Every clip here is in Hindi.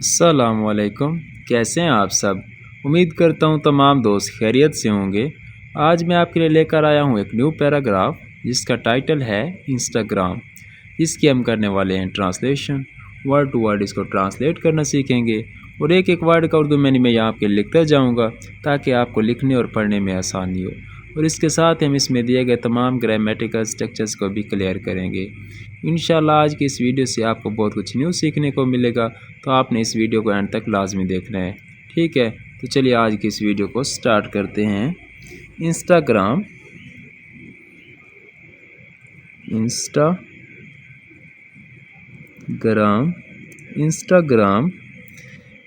अस्सलामुअलैकुम। कैसे हैं आप सब। उम्मीद करता हूँ तमाम दोस्त खैरियत से होंगे। आज मैं आपके लिए लेकर आया हूँ एक न्यू पैराग्राफ जिसका टाइटल है इंस्टाग्राम। इसकी हम करने वाले हैं ट्रांसलेशन। वर्ड टू वर्ड इसको ट्रांसलेट करना सीखेंगे और एक एक वर्ड का उर्दू मैंने मैं यहाँ पे लिखता जाऊँगा ताकि आपको लिखने और पढ़ने में आसानी हो। और इसके साथ हम इसमें दिए गए तमाम ग्रामेटिकल स्ट्रक्चर्स को भी क्लियर करेंगे। इंशाल्लाह आज की इस वीडियो से आपको बहुत कुछ न्यू सीखने को मिलेगा, तो आपने इस वीडियो को एंड तक लाजमी देखना है। ठीक है, तो चलिए आज की इस वीडियो को स्टार्ट करते हैं। Instagram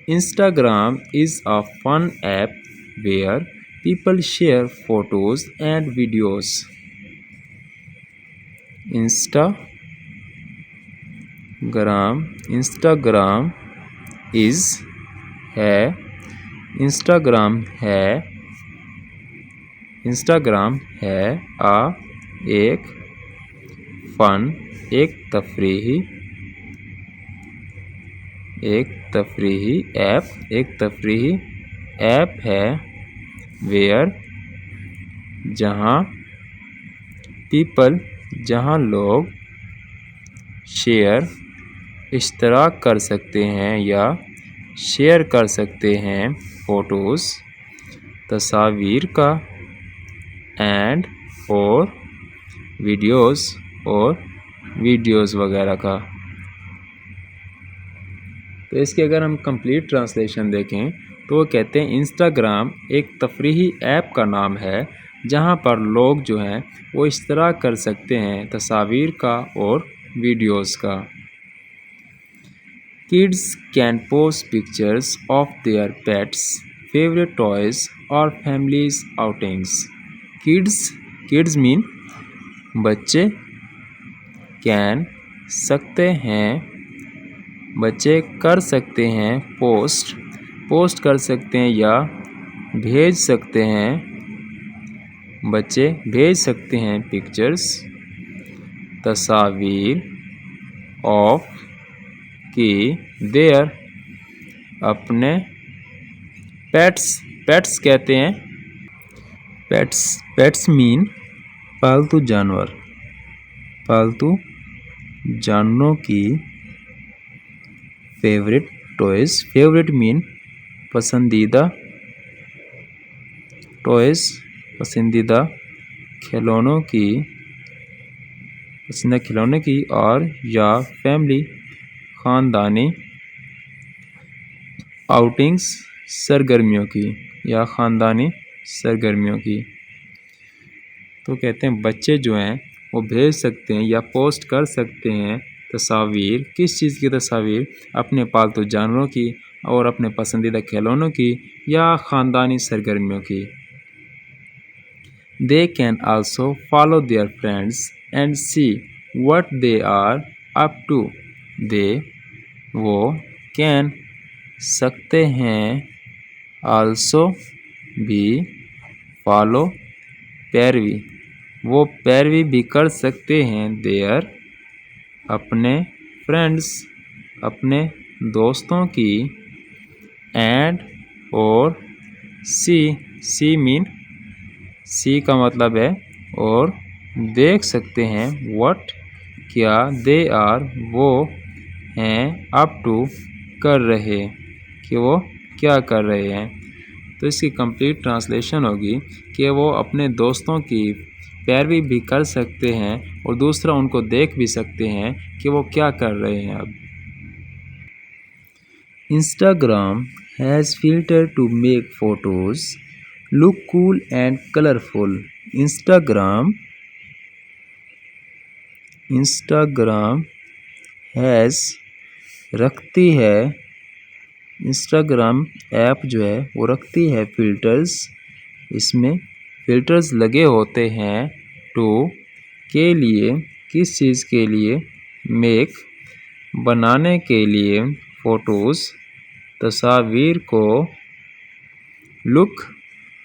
Instagram is a fun app where people share photos and videos. Instagram is है एक फन एक तफरीही ऐप है वेयर जहाँ लोग शेयर इश्तराक कर सकते हैं या शेयर कर सकते हैं फ़ोटोज़ तस्वीर का एंड और वीडियोज़ वगैरह का। तो इसके अगर हम कंप्लीट ट्रांसलेशन देखें तो वो कहते हैं इंस्टाग्राम एक तफरीही ऐप का नाम है जहां पर लोग जो हैं वो इश्तराक कर सकते हैं तस्वीर का और वीडियोस का। Kids can post pictures of their pets, favourite toys और फैमिलीज आउटिंग्स। किड्स मीन बच्चे, कैन बच्चे कर सकते हैं पोस्ट कर सकते हैं या भेज सकते हैं। बच्चे भेज सकते हैं पिक्चर्स तस्वीर ऑफ की देयर अपने पेट्स कहते हैं पेट्स मीन पालतू जानवरों की। फेवरेट टॉयज़, फेवरेट मीन पसंदीदा, टॉयज़ पसंदीदा खिलौनों की और या फैमिली ख़ानदानी आउटिंग्स सरगर्मियों की या ख़ानदानी सरगर्मियों की। तो कहते हैं बच्चे जो हैं वो भेज सकते हैं या पोस्ट कर सकते हैं तस्वीर, किस चीज़ की तस्वीर, अपने पालतू जानवरों की और अपने पसंदीदा खिलौनों की या ख़ानदानी सरगर्मियों की। They can also follow their friends and see what they are up to. वो can सकते हैं, also भी, follow पैरवी, वो पैरवी भी कर सकते हैं their अपने फ्रेंड्स अपने दोस्तों की एंड और सी मीन सी का मतलब है और देख सकते हैं व्हाट क्या दे आर वो हैं अप टू कर रहे कि वो क्या कर रहे हैं। तो इसकी कंप्लीट ट्रांसलेशन होगी कि वो अपने दोस्तों की पैरवी भी कर सकते हैं और दूसरा उनको देख भी सकते हैं कि वो क्या कर रहे हैं। अब Instagram has filter to make photos look cool and colourful. Instagram has रखती है, इंस्टाग्राम ऐप जो है वो रखती है फिल्टर्स, इसमें फिल्टर्स लगे होते हैं टू के लिए, किस चीज़ के लिए, मेक बनाने के लिए, फ़ोटोज़ तस्वीर को, लुक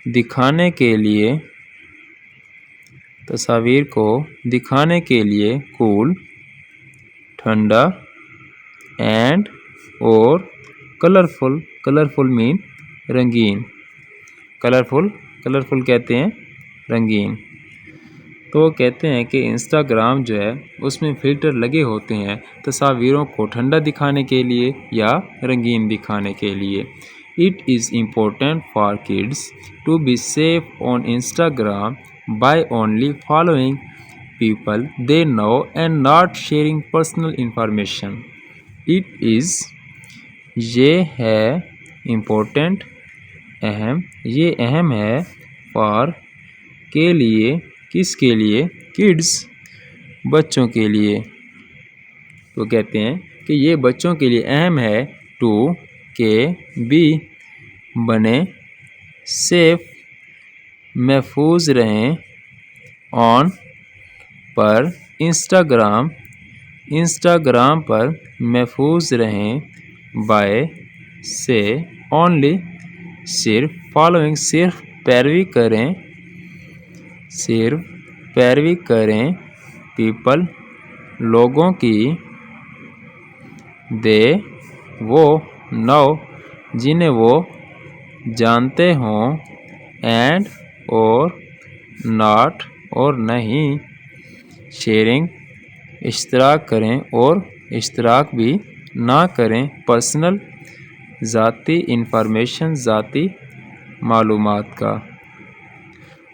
दिखाने के लिए, तस्वीर को दिखाने के लिए, कूल ठंडा, एंड और कलरफुल, कलरफुल मीन रंगीन, कलरफुल, कलरफुल कहते हैं रंगीन। तो कहते हैं कि इंस्टाग्राम जो है उसमें फ़िल्टर लगे होते हैं तस्वीरों को ठंडा दिखाने के लिए या रंगीन दिखाने के लिए। It is important for kids to be safe on Instagram by only following people they know and not sharing personal information. It is, ये है important, अहम, ये अहम है for, के लिए, किसके लिए, kids, बच्चों के लिए। तो कहते हैं कि ये बच्चों के लिए अहम है to, के, be, बने, safe, महफूज रहें, on, पर, इंस्टाग्राम, इंस्टाग्राम पर महफूज रहें, बाय, से, ओनली, सिर्फ, फॉलोइंग, सिर्फ पैरवी करें, सिर्फ पैरवी करें, पीपल, लोगों की, दे, वो, नो, जिन्हें वो जानते हों, एंड, और, नॉट, और नहीं, शेयरिंग, इश्तराक करें और इश्तराक भी ना करें, पर्सनल, ज़ाती इंफॉर्मेशन, ज़ाती मालूमात का।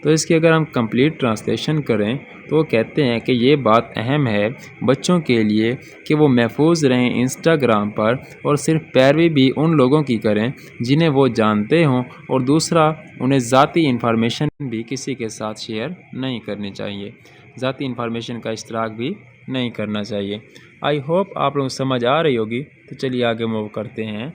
तो इसकी अगर हम कंप्लीट ट्रांसलेशन करें तो वो कहते हैं कि ये बात अहम है बच्चों के लिए कि वो महफूज रहें इंस्टाग्राम पर और सिर्फ पैरवी भी उन लोगों की करें जिन्हें वो जानते हों, और दूसरा उन्हें ज़ाती इंफॉर्मेशन भी किसी के साथ शेयर नहीं करनी चाहिए, ज़ाती इंफॉर्मेशन का इश्तराक भी नहीं करना चाहिए। आई होप आप लोगों को समझ आ रही होगी। तो चलिए आगे मूव करते हैं।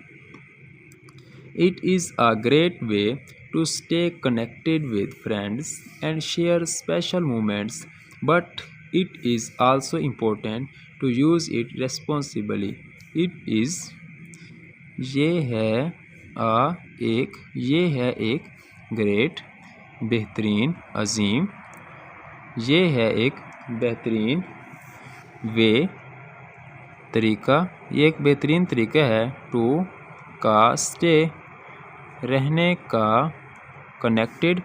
It is a great way to stay connected with friends and share special moments, but it is also important to use it responsibly. It is, ये है एक ग्रेट, बेहतरीन, अजीम, ये है एक बेहतरीन, वे, तरीका, ये एक बेहतरीन तरीका है, टू, का, स्टे, रहने का, कनेक्टेड,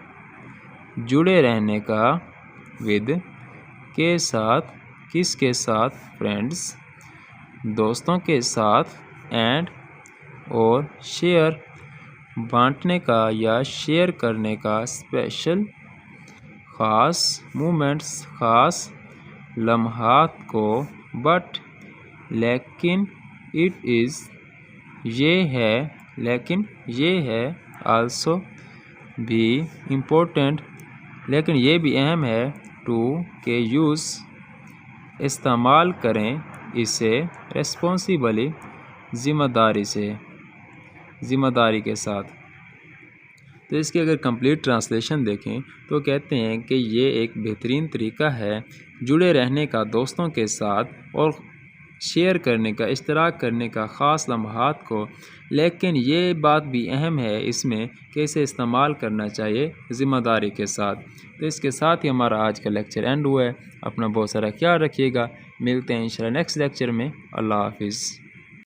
जुड़े रहने का, विद, के साथ, किसके साथ, फ्रेंड्स, दोस्तों के साथ, एंड, और, शेयर, बांटने का या शेयर करने का, स्पेशल, ख़ास, मोमेंट्स, ख़ास लम्हात को, बट, लेकिन, इट इज़, ये है, लेकिन ये है, आल्सो, भी, इम्पोर्टेंट, लेकिन ये भी अहम है, टू, के यूज़, इस्तेमाल करें इसे, रेस्पॉन्सिबली, ज़िम्मेदारी से, ज़िम्मेदारी के साथ। तो इसकी अगर कंप्लीट ट्रांसलेशन देखें तो कहते हैं कि ये एक बेहतरीन तरीका है जुड़े रहने का दोस्तों के साथ और शेयर करने का, इश्तराक करने का ख़ास लम्हात को, लेकिन ये बात भी अहम है इसमें कि इसे इस्तेमाल करना चाहिए ज़िम्मेदारी के साथ। तो इसके साथ ही हमारा आज का लेक्चर एंड हुआ है। अपना बहुत सारा ख्याल रखिएगा। मिलते हैं इंशाल्लाह नेक्स्ट लेक्चर में। अल्लाह हाफ़िज़।